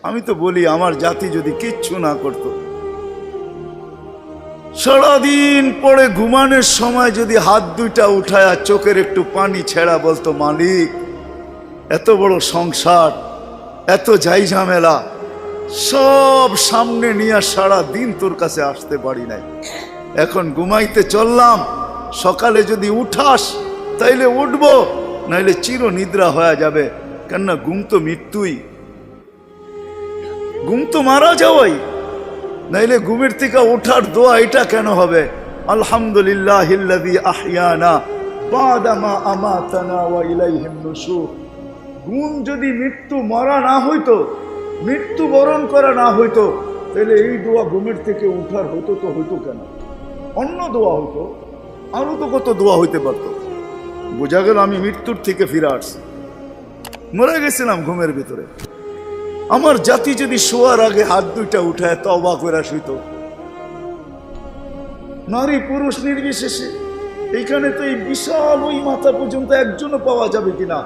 আমি তো বলি আমার জাতি যদি কিচ্ছু না করতো, সারাদিন পরে ঘুমানোর সময় যদি হাত দুইটা উঠায় আর চোখের একটু পানি ছেড়া বলতো, মালিক এত বড় সংসার, এত যাই ঝামেলা সব সামনে নিয়ে সারা দিন তোর কাছে আসতে পারি নাই, এখন ঘুমাইতে চললাম, সকালে যদি উঠাস তাইলে উঠবো, নাইলে চির নিদ্রা হয়ে যাবে। কেননা ঘুম তো মৃত্যুই, ঘুম তো মারা যাওয়াই, নাইলে ঘুমের থেকে ওঠার দোয়া এটা কেন হবে? আলহামদুলিল্লাহিল্লাযী আহইয়ানা বাদা মা আমাতানা ওয়া ইলাইহিন নুশুর। ঘুম যদি মৃত্যু মরা না হইতো, মৃত্যু বরণ করা না হইতো, তাহলে এই দোয়া ঘুমের থেকে উঠার হতো তো হইতো কেন? অন্য দোয়া হইতো, আরো তো কত দোয়া হইতে পারতো। বোঝা গেল আমি মৃত্যুর থেকে ফিরে আসছি, মরে গেছিলাম ঘুমের ভিতরে। আমার জাতি যদি শোয়ার আগে হাত দুইটা উঠায় তওবা করে শুইত, নারী পুরুষ নির্বিশেষে, এইখানে তো এই বিশাল ওই মাথা পর্যন্ত একজনও পাওয়া যাবে কিনা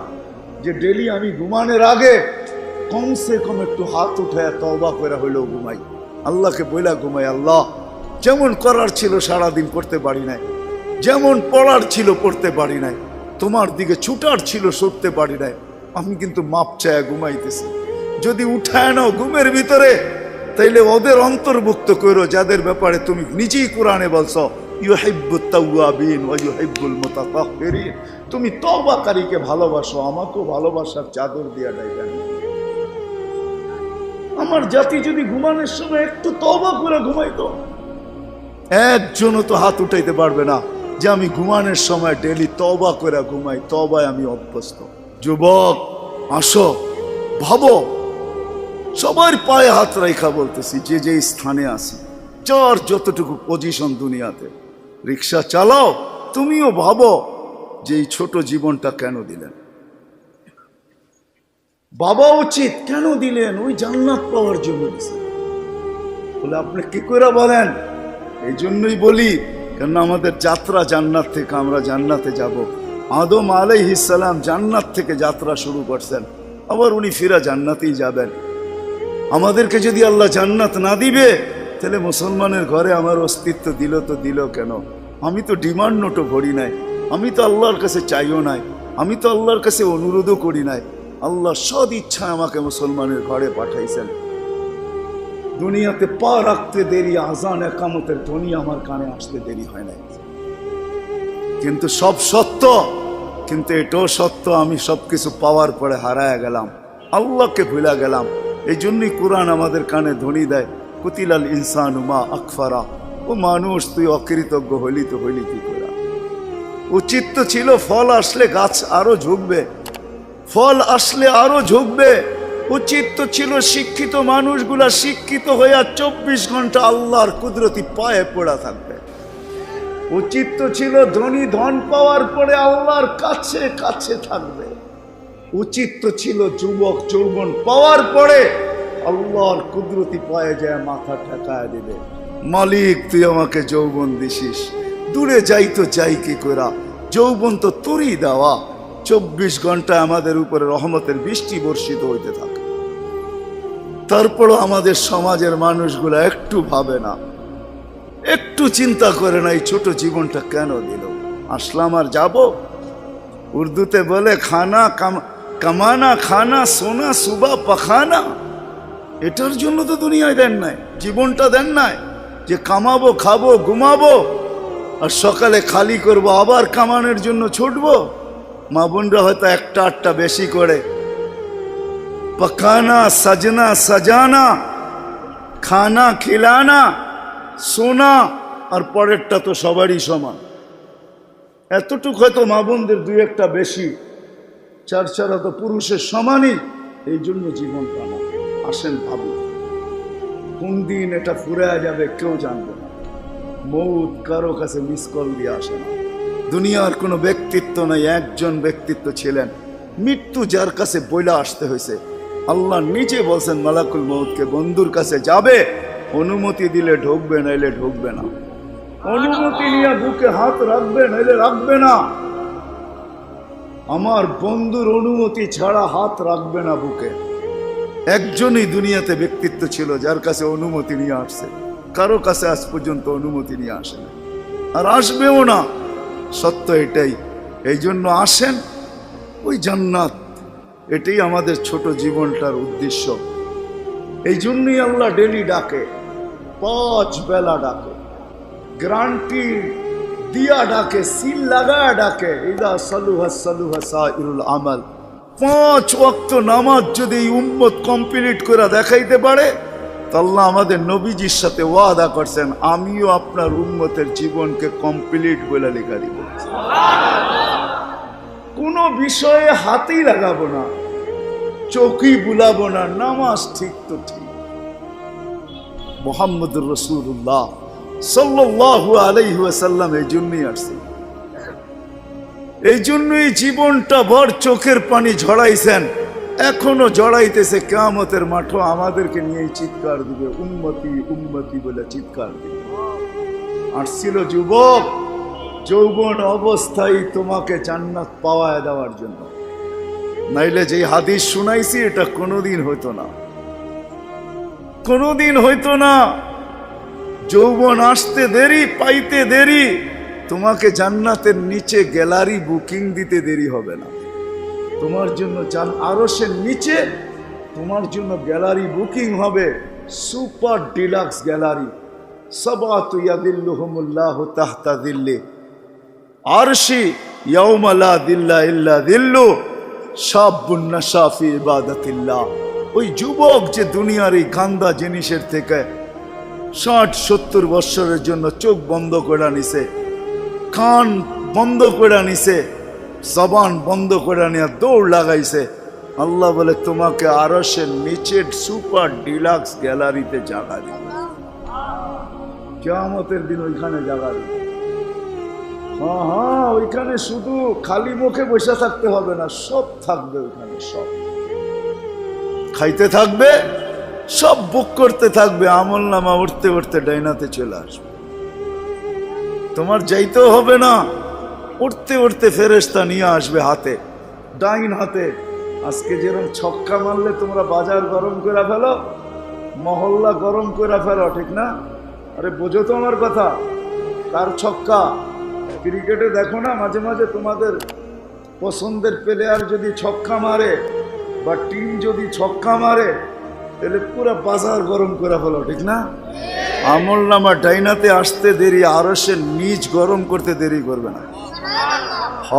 যে ডেলি আমি ঘুমানোর আগে কমসে কম একটু হাত উঠায় তওবা করে হইলেও ঘুমাই, আল্লাহকে বইলা ঘুমাই, আল্লাহ যেমন করার ছিল সারাদিন করতে পারি নাই, যেমন পড়ার ছিল পড়তে পারি নাই, তোমার দিকে ছুটার ছিল ছুটতে পারি নাই, আমি কিন্তু মাপ চায় ঘুমাইতেছি। যদি উঠায় নাও ঘুমের ভিতরে, তাইলে ওদের অন্তর্ভুক্ত করো যাদের ব্যাপারে তুমি নিজেই কোরআনে বলছো ইউহিব্বুত তাওয়াবিন ওয়া ইউহিব্বুল মুতাতাহহিরিন। তুমি তওবাকারীকে ভালোবাসো, আমাকেও ভালোবাসার চাদর দিয়া ডাইবেন। আমার জাতি যদি ঘুমানোর সময় একটু তওবা করে ঘুমাইতো, একজনও তো হাত উঠাইতে পারবে না যে আমি ঘুমানোর সময় ডেলি তওবা করে ঘুমাই, তওবায় আমি অভ্যস্ত। যুবক আসো, ভাবো, সবার পায়ে হাত রাখা বলতেছি, যে যে স্থানে আছি, যার যতটুকু পজিশন দুনিয়াতে, রিক্সা চালাও, তুমিও ভাবো যে এই ছোট জীবনটা কেন দিলেন? বাবা উচিত কেন দিলেন? ওই জান্নাত পাওয়ার জন্য দিলেন। বলে আপনি কি করে বলেন? এই জন্যই বলি, কেন আমাদের যাত্রা জান্নাত থেকে, আমরা জান্নাতে যাব। আদম আলাইহিস সালাম জান্নাত থেকে যাত্রা শুরু করছেন, আবার উনি ফিরা জান্নাতেই যাবেন। আমাদেরকে যদি আল্লাহ জান্নাত না দিবে, তাহলে মুসলমানের ঘরে আমার অস্তিত্ব দিল তো দিল কেন? আমি তো ডিমান্ড নোটও ভরি নাই, আমি তো আল্লাহর কাছে চাইও নাই, আমি তো আল্লাহর কাছে অনুরোধও করি নাই। আল্লাহ সদ ইচ্ছায় আমাকে মুসলমানের ঘরে পাঠাইছেন। দুনিয়াতে পা রাখতে দেরি, আজান একামতের ধ্বনি আমার কানে আসতে দেরি হয় নাই। কিন্তু সব সত্য, কিন্তু এটাও সত্য আমি সবকিছু পাওয়ার পরে হারায় গেলাম, আল্লাহকে ভুলে গেলাম। এই জন্যই কোরআন আমাদের কানে ধ্বনি দেয়, কুতিলাল ইনসানু মা আকফারা। ও মানুষ, তুই অকৃতজ্ঞ হইলি তো হইলি কি করে? উচিত তো ছিল ফল আসলে গাছ আরো ঝুঁকবে, ফল আসলে আরো ঝুঁকবে। উচিত তো ছিল শিক্ষিত মানুষগুলা শিক্ষিত হইয়া 24 ঘন্টা আল্লাহর কুদরতি পায়ে পড়া থাকবে। উচিত তো ছিল ধনী ধন পাওয়ার পরে আল্লাহর কাছে কাছে থাকবে। উচিত তো ছিল যুবক যৌবন পাওয়ার পরে আল্লাহর কুদরতি পায়ে যায় মাথা ঠেকায় দিবে, মালিক তুই আমাকে যৌবন দিছিস, দূরে যাই তো যাই কি করা, যৌবন তো তোরই দেওয়া। 24 ঘন্টা আমাদের উপরে রহমতের বৃষ্টি বর্ষিত হইতে থাকে। তারপরও আমাদের সমাজের মানুষগুলা একটু ভাবে না, একটু চিন্তা করে না এই ছোট জীবনটা কেন দিল। আসলাম আর যাব। উর্দুতে বলে খানা কামানা খানা সোনা সুবা পাখানা। এটার জন্য তো দুনিয়ায় দেন নাই, জীবনটা দেন নাই যে কামাবো খাবো ঘুমাবো আর সকালে খালি করব আবার কামানোর জন্য ছুটবো। মা বোনরা হয়তো একটা আটটা বেশি করে, পকানা সাজনা সাজানা, খানা খিলানা, সোনা, আর পরেরটা তো সবারই সমান। এতটুক হয়তো মা বোনদের দুই একটা বেশি, চার চারা তো পুরুষের সমানই। এই জন্য জীবনটা না। আসেন ভাবুন, কোন দিন এটা ফুরায় যাবে কেউ জানবে না। মৌত কারো কাছে মিস কল দিয়ে আসে না। দুনিয়ার কোনো ব্যক্তিত্ব নাই, একজন ব্যক্তিত্ব ছিলেন, মৃত্যু যার কাছে বইলা আসতে হয়েছে। আল্লাহ নিজে বলছেন মালাকুল মৌতকে, বন্ধুর কাছে যাবে, অনুমতি দিলে ঢুকবে, নাইলে ঢুকবে না। অনুমতি নিয়ে বুকে হাত রাখবে, নাইলে রাখবে না। আমার বন্ধুর অনুমতি ছাড়া হাত রাখবে না বুকে। একজনই দুনিয়াতে ব্যক্তিত্ব ছিল যার কাছে অনুমতি নিয়ে আসছে, কারো কাছে আজ পর্যন্ত অনুমতি নিয়ে আসে না, আর আসবেও না। সত্য এটাই। এই জন্য আসেন, ওই জান্নাত, এটাই আমাদের ছোট জীবনটার উদ্দেশ্য। এই জন্যই আল্লাহ ডেলি ডাকে, 5 বেলা ডাকে, গ্যারান্টি দিয়া ডাকে, সিল লাগায় ডাকে। ইদা সালুহা সালুহা সাইরুল আমাল। 5 ওয়াক্ত নামাজ যদি এই উম্মত কমপ্লিট করে দেখাইতে পারে, তো আল্লাহ আমাদের নবীজির সাথে ওয়াদা করছেন, আমিও আপনার উম্মতের জীবনকে কমপ্লিট বলে লেখা দিব। কোনো বিষয়ে হাতেই লাগাবো না, চোখই বুলাবো না, নামাজ ঠিক তো ঠিক। মুহাম্মদুর রাসূলুল্লাহ সাল্লাল্লাহু আলাইহি ওয়াসাল্লাম এই জন্যই আসছে, এই জন্যই জীবনটা ভর চোখের পানি ঝরাইছেন, এখনো জড়াইতেছে। কিয়ামতের মাঠে আমাদেরকে নিয়ে চিৎকার দিবে, উম্মতি উম্মতি বলে চিৎকার দিবে। আসছিল যুবক, যৌবন অবস্থায় তোমাকে জান্নাত পাওয়ায় দেওয়ার জন্য, নাইলে যে হাদিস শুনাইছি এটা কোনোদিন হইতো না, কোনোদিন হইতো না। যৌবন আসতে দেরি, পাইতে দেরি, তোমাকে জান্নাতের নিচে গ্যালারি বুকিং দিতে দেরি হবে না। তোমার জন্য আরশের নিচে তোমার জন্য গ্যালারি বুকিং হবে, সুপার ডিলাক্স গ্যালারি। সাবাতু ইয়াদিল্লুহুমুল্লাহু তাহতা দিল্লি আরশি ইয়াউমা লা দিল্লা ইল্লা দিল্লু শাবুন নাশা ফি ইবাদাতিল্লাহ। ওই যুবক যে দুনিয়ার এই গান্দা জিনিসের থেকে 60-70 বছরের জন্য চোখ বন্ধ করে নিছে, কান বন্ধ করে নিছে, জবান বন্ধ করে নিয়ে দৌড় লাগাইছে, আল্লাহ বলে তোমাকে আরশের নিচের সুপার ডিলাক্স গ্যালারিতে জায়গা দিবে। কিয়ামতের দিন ওইখানে জায়গা দিবে। হ্যাঁ, ওইখানে শুধু খালি মুখে বসে থাকতে হবে না, সব থাকবে ওইখানে, সব খাইতে থাকবে, সব বুক করতে থাকবে, আমল নামা উঠতে উঠতে ডাইনাতে চলে আসবে। তোমার যাইতেও হবে না, উঠতে উঠতে ফেরেশতা নিয়ে আসবে হাতে, ডাইন হাতে। আজকে যেরকম ছক্কা মারলে তোমরা বাজার গরম করে ফেলো, মহল্লা গরম করে ফেলো, ঠিক না? আরে বোঝো তো আমার কথা, কার ছক্কা? ক্রিকেটে দেখো না মাঝে মাঝে তোমাদের পছন্দের প্লেয়ার যদি ছক্কা মারে বা টিম যদি ছক্কা মারে, তাহলে পুরো বাজার গরম করে ফেলো, ঠিক না? আমল নামা ডাইনাতে আসতে দেরি, আরশের নিচ গরম করতে দেরি করবে না। হ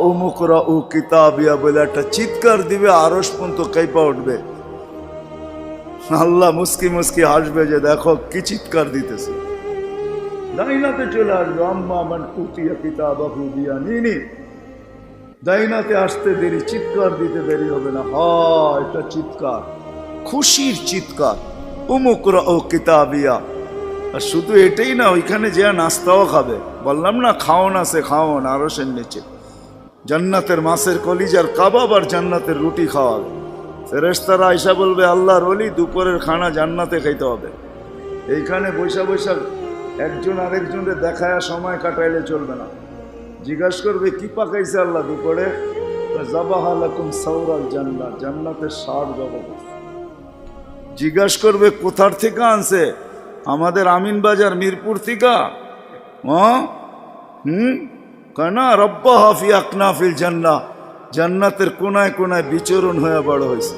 উমুকরা উ কিতাবিয়া বলে একটা চিৎকার দিবে, আরশ পর্যন্ত কাইপা উঠবে। আল্লাহ মুস্কি মুস্কি হাসবে যে দেখো কি চিৎকার দিতেছে। ডাইনাতে চলে আসবে, আম্মা মান উতিয়া কিতাবাহু বিয়ামিনি। ডাইনাতে আসতে দেরি, চিৎকার দিতে দেরি হবে না। হ্যাঁ, এটা চিৎকার, খুশির চিৎকার, উমুকরা ও কিতাবিয়া। আর শুধু এটাই না, ওইখানে যে নাস্তাও খাবে। বললাম না খাওন আছে, খাওন আরশের নিচে। জান্নাতের মাছের কলিজার কাবাব আর জান্নাতের রুটি খাওয়াবে। ফেরেশতারা আয়সা বলবে, আল্লাহর ওলি দুপুরের খানা জান্নাতে খাইতে হবে। এইখানে বৈশা বৈশা একজন আরেকজনের দেখায় সময় কাটাইলে চলবে না। জিজ্ঞাসা করবে কি পাকাইছে আল্লাহ দুপুরে? জাবাহা লাকুম সাওরাল জান্নাত, জান্নাতের ষাঁড় জবাব। জিজ্ঞাসা করবে কোথার থেকে আনছে? আমাদের আমিন বাজার মিরপুর থেকে। কেন? রব্বা হাফি আকনাফিল জান্নাহ, জান্নাতের কোনায় কোনায় বিচরণ হয়ে বড় হয়েছে।